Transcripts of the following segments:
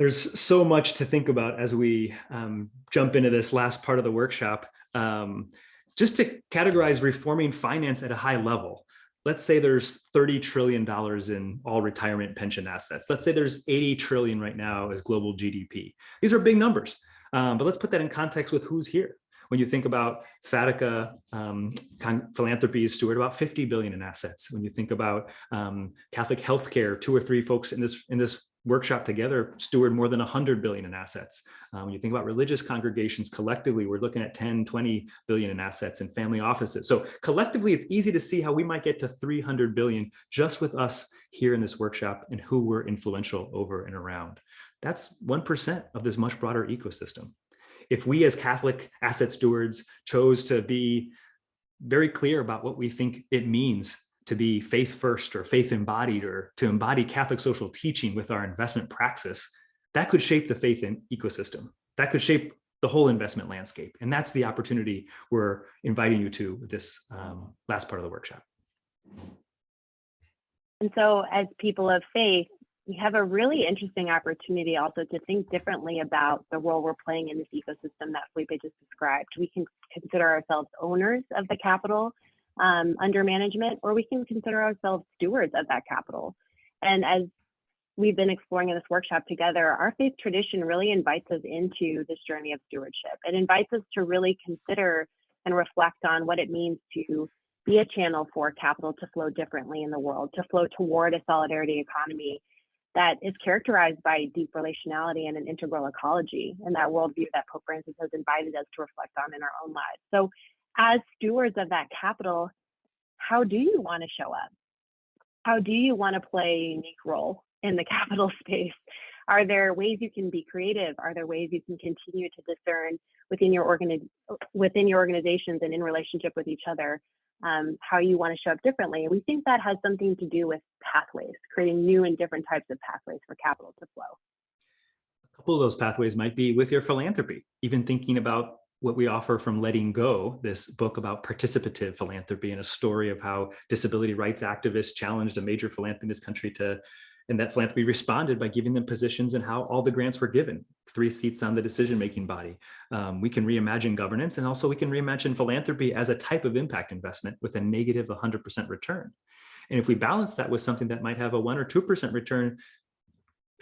There's so much to think about as we jump into this last part of the workshop. Just to categorize reforming finance at a high level, let's say there's $30 trillion in all retirement pension assets. Let's say there's 80 trillion right now as global GDP. These are big numbers, but let's put that in context with who's here. When you think about Fatica Philanthropies, steward about 50 billion in assets. When you think about Catholic healthcare, two or three folks in this workshop together steward more than 100 billion in assets. When you think about religious congregations collectively, we're looking at 10, 20 billion in assets and family offices. So collectively, it's easy to see how we might get to 300 billion just with us here in this workshop and who we're influential over and around. That's 1% of this much broader ecosystem. If we as Catholic asset stewards chose to be very clear about what we think it means to be faith first or faith embodied, or to embody Catholic social teaching with our investment praxis, that could shape the faith ecosystem. That could shape the whole investment landscape. And that's the opportunity we're inviting you to with this last part of the workshop. And so as people of faith, we have a really interesting opportunity also to think differently about the role we're playing in this ecosystem that Felipe just described. We can consider ourselves owners of the capital under management, or we can consider ourselves stewards of that capital. And as we've been exploring in this workshop together, our faith tradition really invites us into this journey of stewardship. It invites us to really consider and reflect on what it means to be a channel for capital to flow differently in the world, to flow toward a solidarity economy that is characterized by deep relationality and an integral ecology, and that worldview that Pope Francis has invited us to reflect on in our own lives. So as stewards of that capital, how do you want to show up? How do you want to play a unique role in the capital space? Are there ways you can be creative? Are there ways you can continue to discern within your organizations and in relationship with each other how you want to show up differently? And we think that has something to do with pathways, creating new and different types of pathways for capital to flow. A couple of those pathways might be with your philanthropy, even thinking about what we offer from Letting Go, this book about participative philanthropy and a story of how disability rights activists challenged a major philanthropy in this country and that philanthropy responded by giving them positions and how all the grants were given, 3 seats on the decision-making body. We can reimagine governance, and also we can reimagine philanthropy as a type of impact investment with a negative 100% return. And if we balance that with something that might have a 1 or 2% return,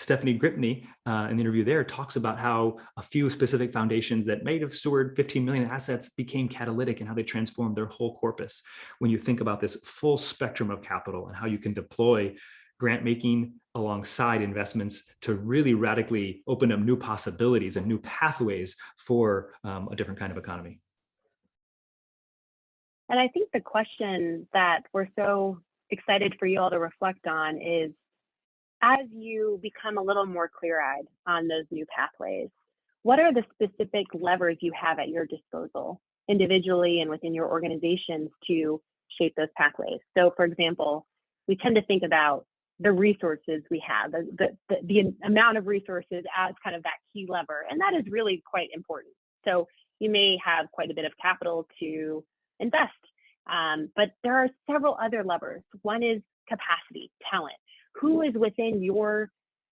Stephanie Gripney, in the interview there, talks about how a few specific foundations that may have stewarded 15 million assets became catalytic and how they transformed their whole corpus. When you think about this full spectrum of capital and how you can deploy grant making alongside investments to really radically open up new possibilities and new pathways for a different kind of economy. And I think the question that we're so excited for you all to reflect on is, as you become a little more clear-eyed on those new pathways, what are the specific levers you have at your disposal individually and within your organizations to shape those pathways? So for example, we tend to think about the resources we have, the amount of resources as kind of that key lever, and that is really quite important. So you may have quite a bit of capital to invest, but there are several other levers. One is capacity, talent. Who is within your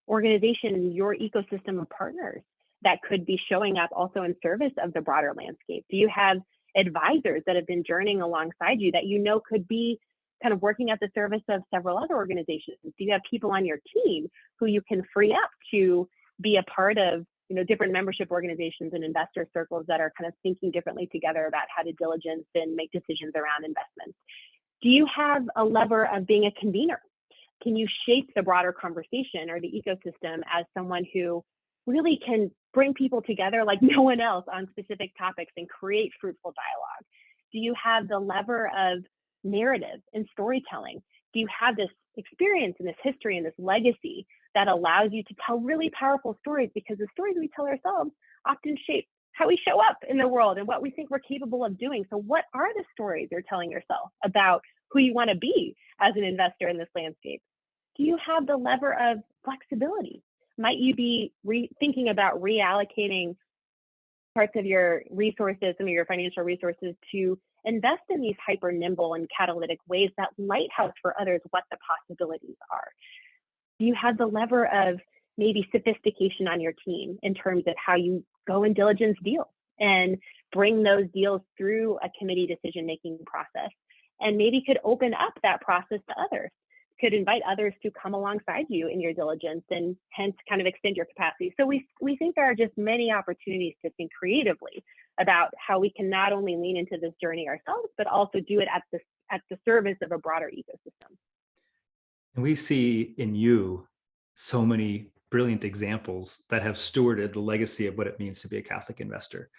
organization, your ecosystem of partners that could be showing up also in service of the broader landscape? Do you have advisors that have been journeying alongside you that you know could be kind of working at the service of several other organizations? Do you have people on your team who you can free up to be a part of, different membership organizations and investor circles that are kind of thinking differently together about how to diligence and make decisions around investments? Do you have a lever of being a convener? Can you shape the broader conversation or the ecosystem as someone who really can bring people together like no one else on specific topics and create fruitful dialogue? Do you have the lever of narrative and storytelling? Do you have this experience and this history and this legacy that allows you to tell really powerful stories? Because the stories we tell ourselves often shape how we show up in the world and what we think we're capable of doing. So what are the stories you're telling yourself about who you want to be as an investor in this landscape? Do you have the lever of flexibility? Might you be thinking about reallocating parts of your resources, some of your financial resources, to invest in these hyper nimble and catalytic ways that lighthouse for others what the possibilities are? Do you have the lever of maybe sophistication on your team in terms of how you go and diligence deals and bring those deals through a committee decision-making process, and maybe could open up that process to others, could invite others to come alongside you in your diligence and hence kind of extend your capacity. So we think there are just many opportunities to think creatively about how we can not only lean into this journey ourselves, but also do it at the service of a broader ecosystem. And we see in you so many brilliant examples that have stewarded the legacy of what it means to be a Catholic investor.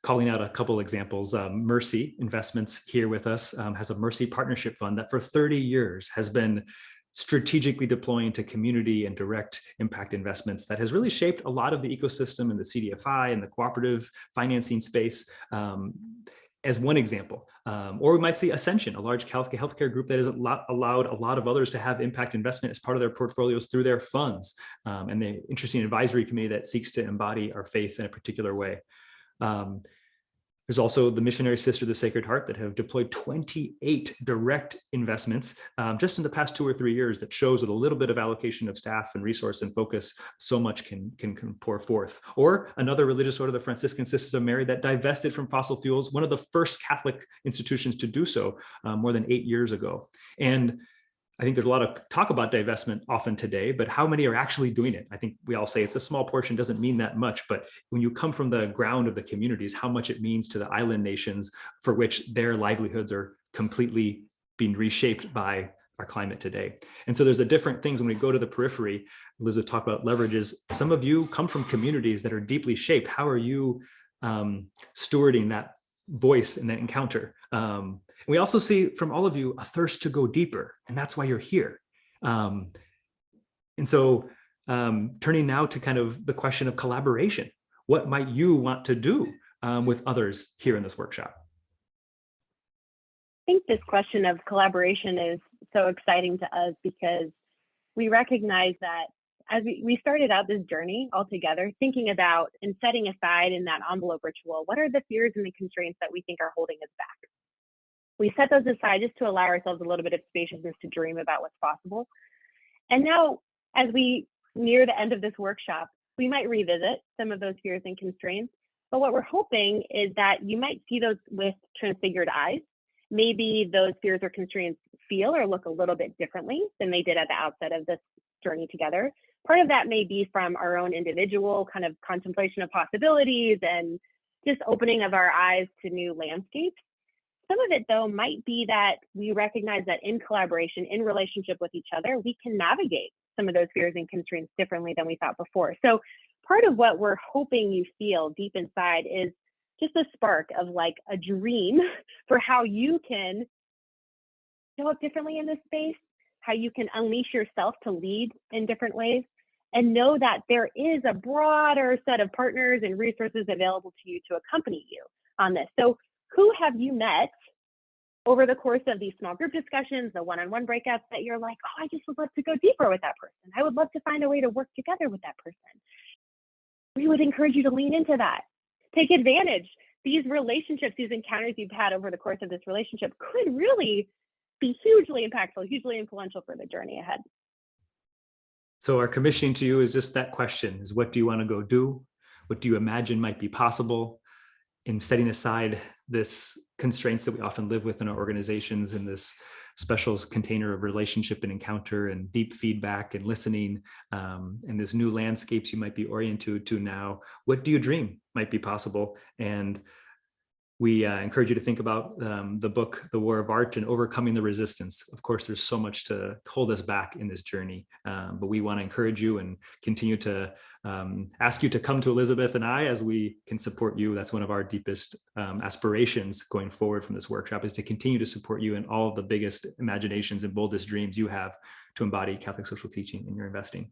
Calling out a couple examples, Mercy Investments here with us has a Mercy Partnership Fund that for 30 years has been strategically deploying to community and direct impact investments that has really shaped a lot of the ecosystem in the CDFI and the cooperative financing space. As one example, or we might see Ascension, a large Catholic healthcare group that has allowed a lot of others to have impact investment as part of their portfolios through their funds, and the interesting advisory committee that seeks to embody our faith in a particular way. There's also the Missionary Sister of the Sacred Heart that have deployed 28 direct investments just in the past 2 or 3 years that shows with a little bit of allocation of staff and resource and focus, so much can pour forth. Or another religious order, the Franciscan Sisters of Mary, that divested from fossil fuels, one of the first Catholic institutions to do so more than 8 years ago. And I think there's a lot of talk about divestment often today, but how many are actually doing it? I think we all say it's a small portion, doesn't mean that much, but when you come from the ground of the communities, how much it means to the island nations for which their livelihoods are completely being reshaped by our climate today. And so there's the different things when we go to the periphery. Elizabeth talked about leverages. Some of you come from communities that are deeply shaped. How are you stewarding that voice in that encounter? We also see from all of you a thirst to go deeper, and that's why you're here. And so turning now to kind of the question of collaboration, what might you want to do with others here in this workshop? I think this question of collaboration is so exciting to us because we recognize that as we started out this journey all together, thinking about and setting aside in that envelope ritual, what are the fears and the constraints that we think are holding us back? We set those aside just to allow ourselves a little bit of spaciousness to dream about what's possible. And now, as we near the end of this workshop, we might revisit some of those fears and constraints. But what we're hoping is that you might see those with transfigured eyes. Maybe those fears or constraints feel or look a little bit differently than they did at the outset of this journey together. Part of that may be from our own individual kind of contemplation of possibilities and just opening of our eyes to new landscapes. Some of it, though, might be that we recognize that in collaboration, in relationship with each other, we can navigate some of those fears and constraints differently than we thought before. So part of what we're hoping you feel deep inside is just a spark of like a dream for how you can show up differently in this space, how you can unleash yourself to lead in different ways, and know that there is a broader set of partners and resources available to you to accompany you on this. So who have you met over the course of these small group discussions, the one-on-one breakouts that you're like, oh, I just would love to go deeper with that person. I would love to find a way to work together with that person. We would encourage you to lean into that. Take advantage. These relationships, these encounters you've had over the course of this relationship could really be hugely impactful, hugely influential for the journey ahead. So our commissioning to you is just that question, is what do you want to go do? What do you imagine might be possible? In setting aside this constraints that we often live with in our organizations in this special container of relationship and encounter and deep feedback and listening, and this new landscapes you might be oriented to now, what do you dream might be possible? And we encourage you to think about the book, The War of Art and Overcoming the Resistance. Of course, there's so much to hold us back in this journey, but we want to encourage you and continue to ask you to come to Elizabeth and I as we can support you. That's one of our deepest aspirations going forward from this workshop, is to continue to support you in all of the biggest imaginations and boldest dreams you have to embody Catholic social teaching in your investing.